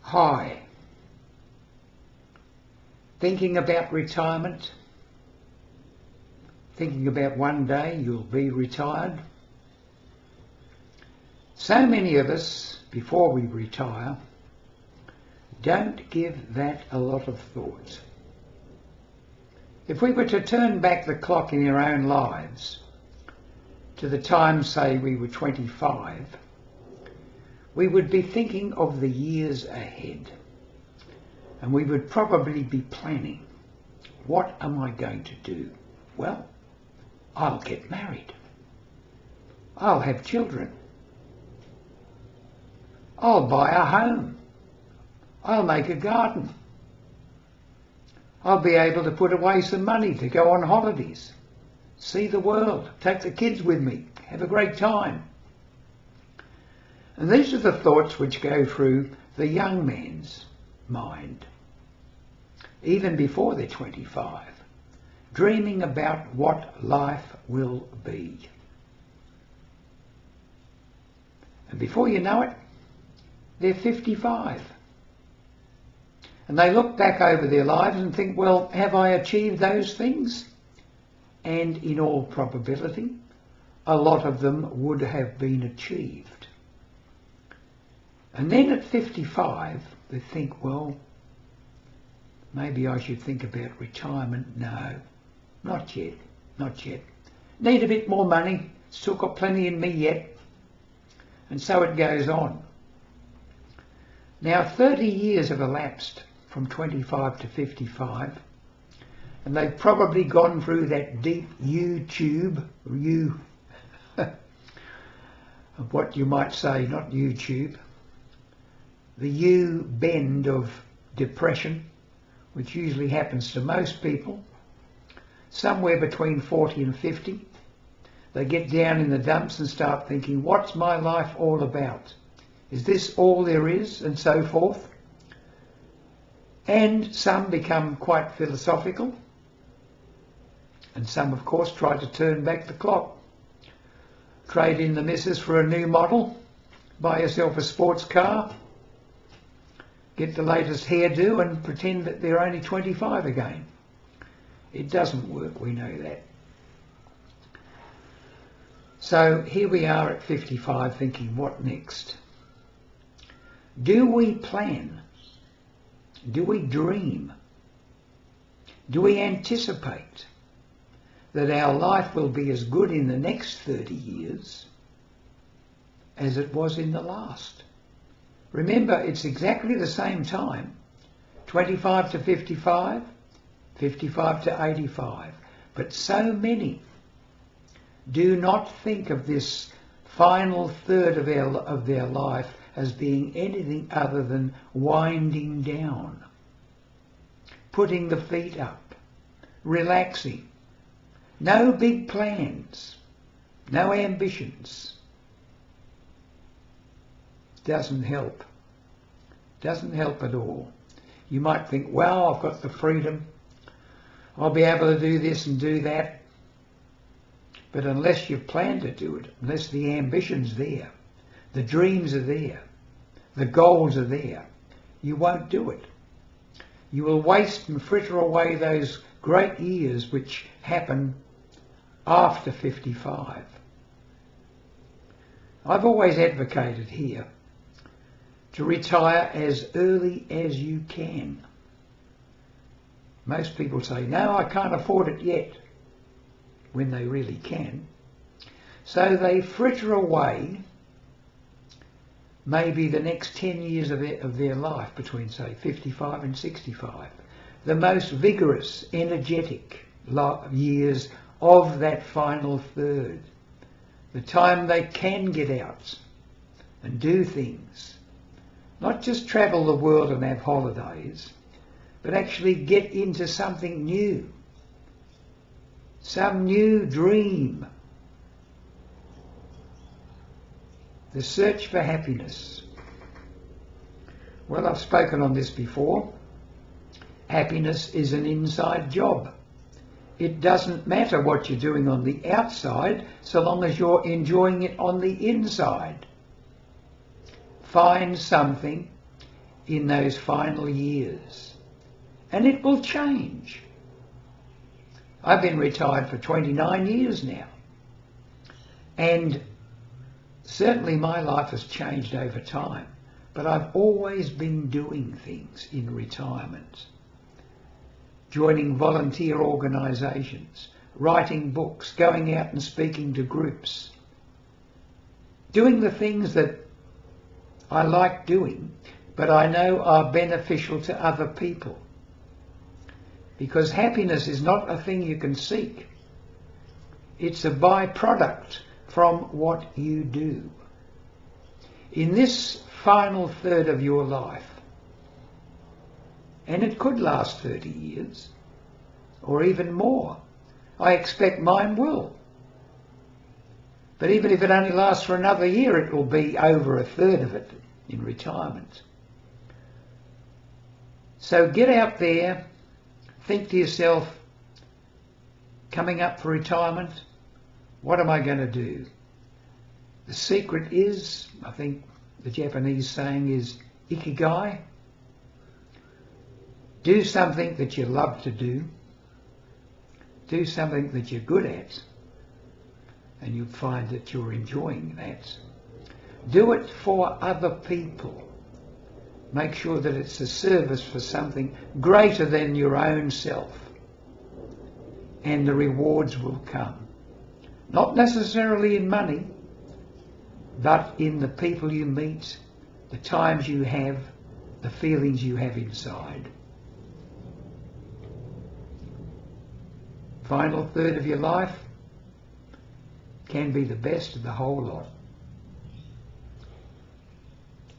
high. Thinking about retirement, thinking about one day you'll be retired. So many of us, before we retire, don't give that a lot of thought. If we were to turn back the clock in our own lives to the time, say, we were 25, we would be thinking of the years ahead, and we would probably be planning, what am I going to do? Well, I'll get married. I'll have children. I'll buy a home. I'll make a garden. I'll be able to put away some money to go on holidays, see the world, take the kids with me, have a great time. And these are the thoughts which go through the young man's mind, even before they're 25, dreaming about what life will be. And before you know it, they're 55. And they look back over their lives and think, well, have I achieved those things? And in all probability, a lot of them would have been achieved. And then at 55, they think, well, maybe I should think about retirement. No, not yet, not yet. Need a bit more money, still got plenty in me yet. And so it goes on. Now 30 years have elapsed from 25 to 55, and they've probably gone through that deep U-tube, what you might say, not YouTube, the U-bend of depression, which usually happens to most people, somewhere between 40 and 50. They get down in the dumps and start thinking, what's my life all about? Is this all there is? And so forth. And some become quite philosophical. And some, of course, try to turn back the clock. Trade in the missus for a new model. Buy yourself a sports car. Get the latest hairdo and pretend that they're only 25 again. It doesn't work, we know that. So here we are at 55 thinking, what next? Do we plan? Do we dream? Do we anticipate that our life will be as good in the next 30 years as it was in the last? Remember, it's exactly the same time, 25 to 55, 55 to 85. But so many do not think of this final third of their life as being anything other than winding down, putting the feet up, relaxing. No big plans, no ambitions. Doesn't help. Doesn't help at all. You might think, well, I've got the freedom. I'll be able to do this and do that. But unless you plan to do it, unless the ambition's there, the dreams are there, the goals are there, you won't do it. You will waste and fritter away those great years which happen after 55. I've always advocated here to retire as early as you can. Most people say, no, I can't afford it yet, when they really can. So they fritter away maybe the next 10 years of their life between, say, 55 and 65. The most vigorous, energetic years of that final third. The time they can get out and do things. Not just travel the world and have holidays, but actually get into something new. Some new dream. The search for happiness. Well, I've spoken on this before. Happiness is an inside job. It doesn't matter what you're doing on the outside, so long as you're enjoying it on the inside. Find something in those final years. And it will change. I've been retired for 29 years now. And certainly my life has changed over time. But I've always been doing things in retirement. Joining volunteer organisations, writing books, going out and speaking to groups. Doing the things that I like doing, but I know are beneficial to other people. Because happiness is not a thing you can seek. It's a byproduct from what you do. In this final third of your life, and it could last 30 years, or even more. I expect mine will. But even if it only lasts for another year, it will be over a third of it in retirement. So get out there, think to yourself, coming up for retirement, what am I going to do? The secret is, I think the Japanese saying is, ikigai. Do something that you love to do. Do something that you're good at, and you'll find that you're enjoying that. Do it for other people. Make sure that it's a service for something greater than your own self, and the rewards will come. Not necessarily in money, but in the people you meet, the times you have, the feelings you have inside. Final third of your life can be the best of the whole lot.